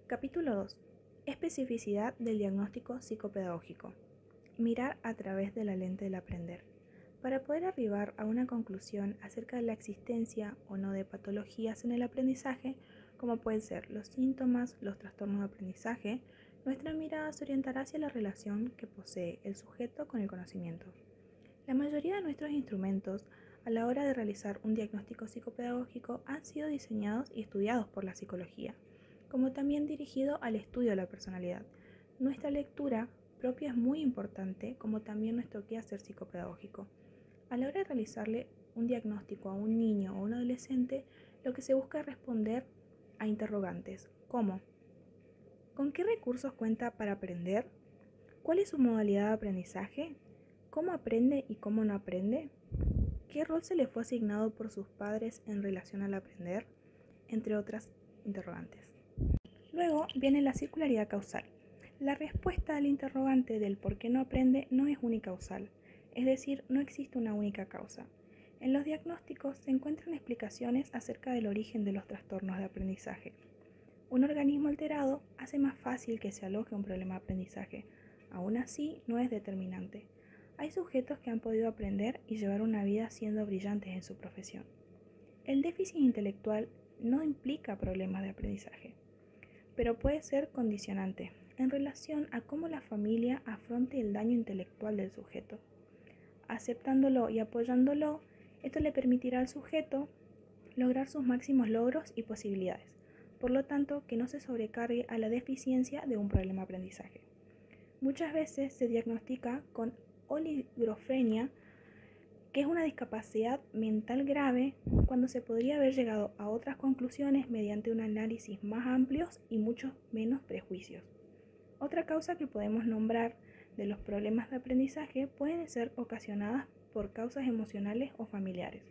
Capítulo 2. Especificidad del diagnóstico psicopedagógico. Mirar a través de la lente del aprender. Para poder arribar a una conclusión acerca de la existencia o no de patologías en el aprendizaje, como pueden ser los síntomas, los trastornos de aprendizaje, nuestra mirada se orientará hacia la relación que posee el sujeto con el conocimiento. La mayoría de nuestros instrumentos a la hora de realizar un diagnóstico psicopedagógico han sido diseñados y estudiados por la psicología, como también dirigido al estudio de la personalidad. Nuestra lectura propia es muy importante, como también nuestro quehacer psicopedagógico. A la hora de realizarle un diagnóstico a un niño o un adolescente, lo que se busca es responder a interrogantes, como ¿con qué recursos cuenta para aprender? ¿Cuál es su modalidad de aprendizaje? ¿Cómo aprende y cómo no aprende? ¿Qué rol se le fue asignado por sus padres en relación al aprender? Entre otras interrogantes. Luego viene la circularidad causal. La respuesta al interrogante del por qué no aprende no es unicausal, es decir, no existe una única causa. En los diagnósticos se encuentran explicaciones acerca del origen de los trastornos de aprendizaje. Un organismo alterado hace más fácil que se aloje un problema de aprendizaje. Aún así, no es determinante. Hay sujetos que han podido aprender y llevar una vida siendo brillantes en su profesión. El déficit intelectual no implica problemas de aprendizaje, pero puede ser condicionante en relación a cómo la familia afronte el daño intelectual del sujeto. Aceptándolo y apoyándolo, esto le permitirá al sujeto lograr sus máximos logros y posibilidades, por lo tanto que no se sobrecargue a la deficiencia de un problema de aprendizaje. Muchas veces se diagnostica con oligofrenia, que es una discapacidad mental grave, cuando se podría haber llegado a otras conclusiones mediante un análisis más amplio y muchos menos prejuicios. Otra causa que podemos nombrar de los problemas de aprendizaje pueden ser ocasionadas por causas emocionales o familiares.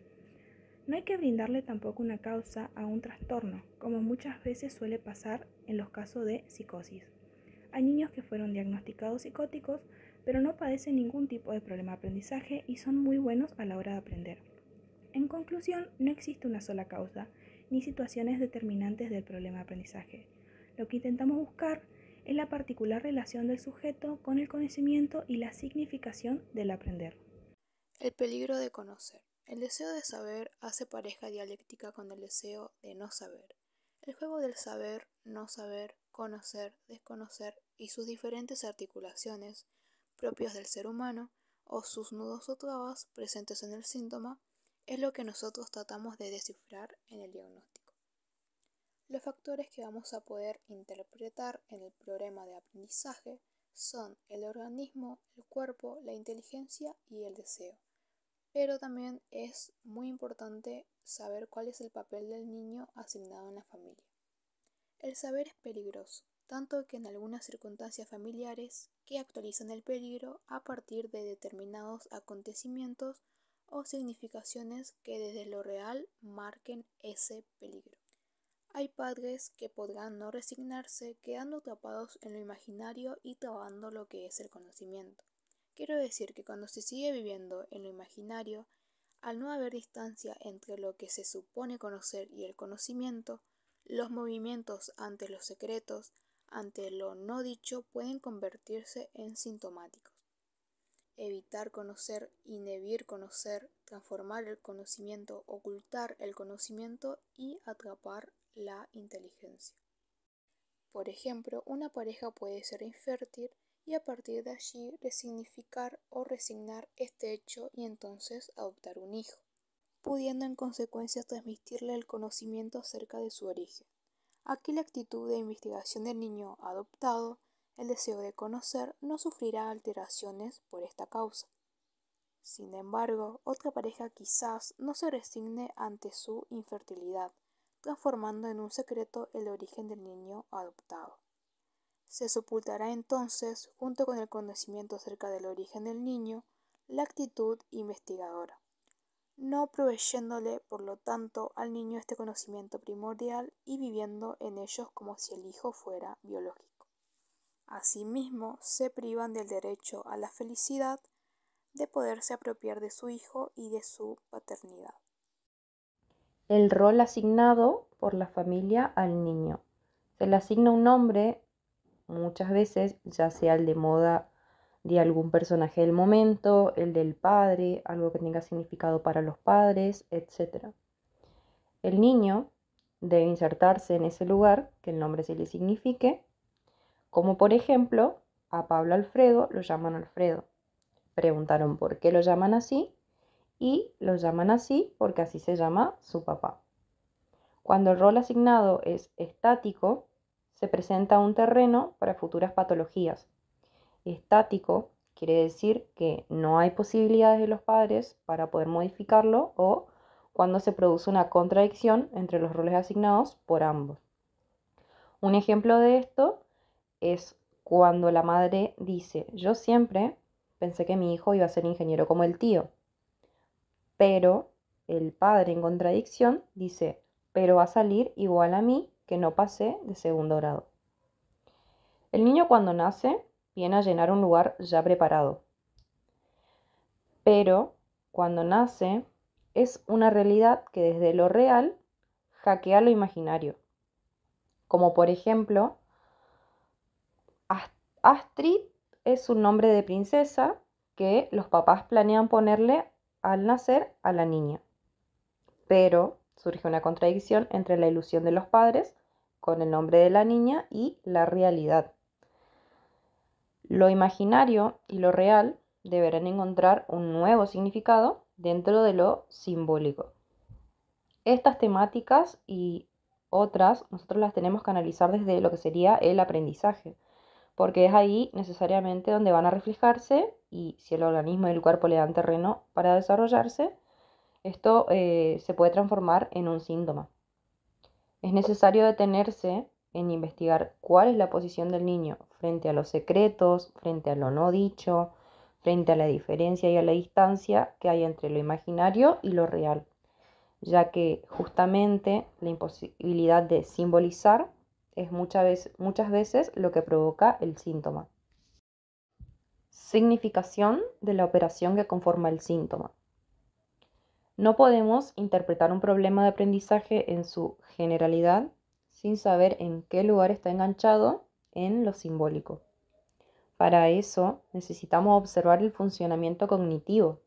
No hay que brindarle tampoco una causa a un trastorno, como muchas veces suele pasar en los casos de psicosis. Hay niños que fueron diagnosticados psicóticos, pero no padecen ningún tipo de problema de aprendizaje y son muy buenos a la hora de aprender. En conclusión, no existe una sola causa, ni situaciones determinantes del problema de aprendizaje. Lo que intentamos buscar es la particular relación del sujeto con el conocimiento y la significación del aprender. El peligro de conocer. El deseo de saber hace pareja dialéctica con el deseo de no saber. El juego del saber, no saber, conocer, desconocer y sus diferentes articulaciones propios del ser humano o sus nudos o trabas presentes en el síntoma es lo que nosotros tratamos de descifrar en el diagnóstico. Los factores que vamos a poder interpretar en el problema de aprendizaje son el organismo, el cuerpo, la inteligencia y el deseo. Pero también es muy importante saber cuál es el papel del niño asignado en la familia. El saber es peligroso, tanto que en algunas circunstancias familiares que actualizan el peligro a partir de determinados acontecimientos o significaciones que desde lo real marquen ese peligro. Hay padres que podrán no resignarse, quedando atrapados en lo imaginario y trabando lo que es el conocimiento. Quiero decir que cuando se sigue viviendo en lo imaginario, al no haber distancia entre lo que se supone conocer y el conocimiento, los movimientos ante los secretos, ante lo no dicho, pueden convertirse en sintomáticos. Evitar conocer, inhibir conocer, transformar el conocimiento, ocultar el conocimiento y atrapar la inteligencia. Por ejemplo, una pareja puede ser infértil y a partir de allí resignificar o resignar este hecho y entonces adoptar un hijo, pudiendo en consecuencia transmitirle el conocimiento acerca de su origen. Aquí la actitud de investigación del niño adoptado, el deseo de conocer, no sufrirá alteraciones por esta causa. Sin embargo, otra pareja quizás no se resigne ante su infertilidad, transformando en un secreto el origen del niño adoptado. Se sepultará entonces, junto con el conocimiento acerca del origen del niño, la actitud investigadora, no proveyéndole, por lo tanto, al niño este conocimiento primordial y viviendo en ellos como si el hijo fuera biológico. Asimismo, se privan del derecho a la felicidad de poderse apropiar de su hijo y de su paternidad. El rol asignado por la familia al niño. Se le asigna un nombre, muchas veces, ya sea el de moda de algún personaje del momento, el del padre, algo que tenga significado para los padres, etc. El niño debe insertarse en ese lugar que el nombre se le signifique, como por ejemplo, a Pablo Alfredo lo llaman Alfredo. Preguntaron por qué lo llaman así y lo llaman así porque así se llama su papá. Cuando el rol asignado es estático, se presenta un terreno para futuras patologías. Estático quiere decir que no hay posibilidades de los padres para poder modificarlo o cuando se produce una contradicción entre los roles asignados por ambos. Un ejemplo de esto es cuando la madre dice: yo siempre pensé que mi hijo iba a ser ingeniero como el tío, pero el padre en contradicción dice: pero va a salir igual a mí que no pasé de segundo grado. El niño cuando nace viene a llenar un lugar ya preparado, pero cuando nace es una realidad que desde lo real hackea lo imaginario. Como por ejemplo, Astrid es un nombre de princesa que los papás planean ponerle al nacer a la niña. Pero surge una contradicción entre la ilusión de los padres con el nombre de la niña y la realidad. Lo imaginario y lo real deberán encontrar un nuevo significado dentro de lo simbólico. Estas temáticas y otras nosotros las tenemos que analizar desde lo que sería el aprendizaje, porque es ahí necesariamente donde van a reflejarse y si el organismo y el cuerpo le dan terreno para desarrollarse, esto se puede transformar en un síntoma. Es necesario detenerse en investigar cuál es la posición del niño frente a los secretos, frente a lo no dicho, frente a la diferencia y a la distancia que hay entre lo imaginario y lo real, ya que justamente la imposibilidad de simbolizar es muchas veces lo que provoca el síntoma. Significación de la operación que conforma el síntoma. No podemos interpretar un problema de aprendizaje en su generalidad sin saber en qué lugar está enganchado en lo simbólico. Para eso necesitamos observar el funcionamiento cognitivo,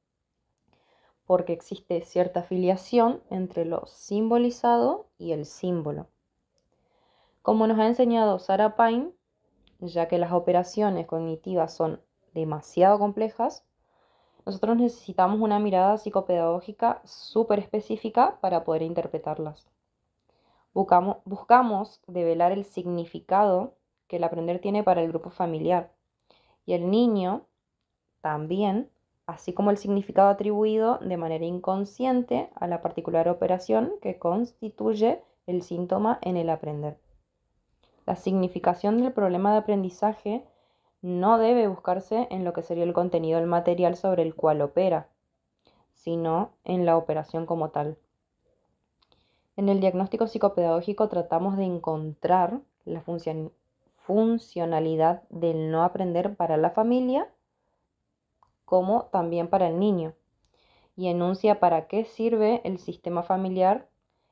porque existe cierta afiliación entre lo simbolizado y el símbolo. Como nos ha enseñado Sarah Pine, ya que las operaciones cognitivas son demasiado complejas, nosotros necesitamos una mirada psicopedagógica súper específica para poder interpretarlas. Buscamos develar el significado que el aprender tiene para el grupo familiar y el niño también, así como el significado atribuido de manera inconsciente a la particular operación que constituye el síntoma en el aprender. La significación del problema de aprendizaje no debe buscarse en lo que sería el contenido del material sobre el cual opera, sino en la operación como tal. En el diagnóstico psicopedagógico tratamos de encontrar la funcionalidad del no aprender para la familia como también para el niño, y enuncia para qué sirve el sistema familiar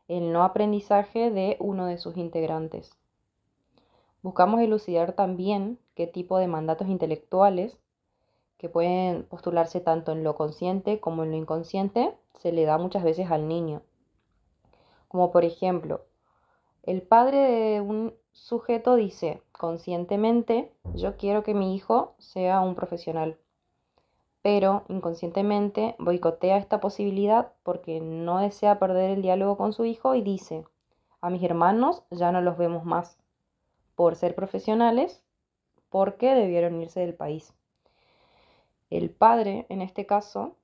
el no aprendizaje de uno de sus integrantes. Buscamos elucidar también qué tipo de mandatos intelectuales que pueden postularse tanto en lo consciente como en lo inconsciente se le da muchas veces al niño. Como por ejemplo, el padre de un sujeto dice conscientemente: yo quiero que mi hijo sea un profesional, pero inconscientemente boicotea esta posibilidad porque no desea perder el diálogo con su hijo y dice: a mis hermanos ya no los vemos más por ser profesionales, porque debieron irse del país. El padre, en este caso,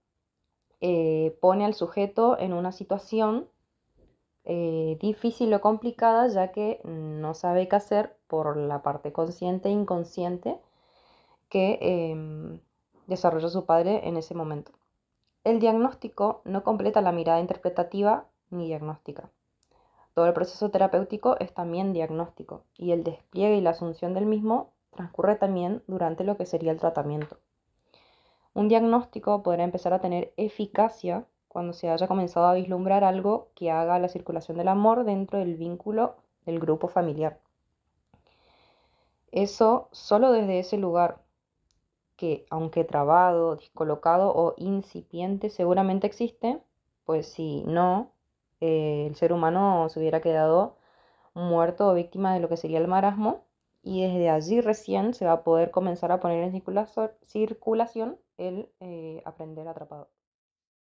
pone al sujeto en una situación difícil o complicada, ya que no sabe qué hacer por la parte consciente e inconsciente que desarrolla su padre en ese momento. El diagnóstico no completa la mirada interpretativa ni diagnóstica. Todo el proceso terapéutico es también diagnóstico y el despliegue y la asunción del mismo transcurre también durante lo que sería el tratamiento. Un diagnóstico podrá empezar a tener eficacia cuando se haya comenzado a vislumbrar algo que haga la circulación del amor dentro del vínculo del grupo familiar. Eso solo desde ese lugar, que aunque trabado, descolocado o incipiente seguramente existe, pues si no, el ser humano se hubiera quedado muerto o víctima de lo que sería el marasmo, y desde allí recién se va a poder comenzar a poner en circulación el aprender atrapado.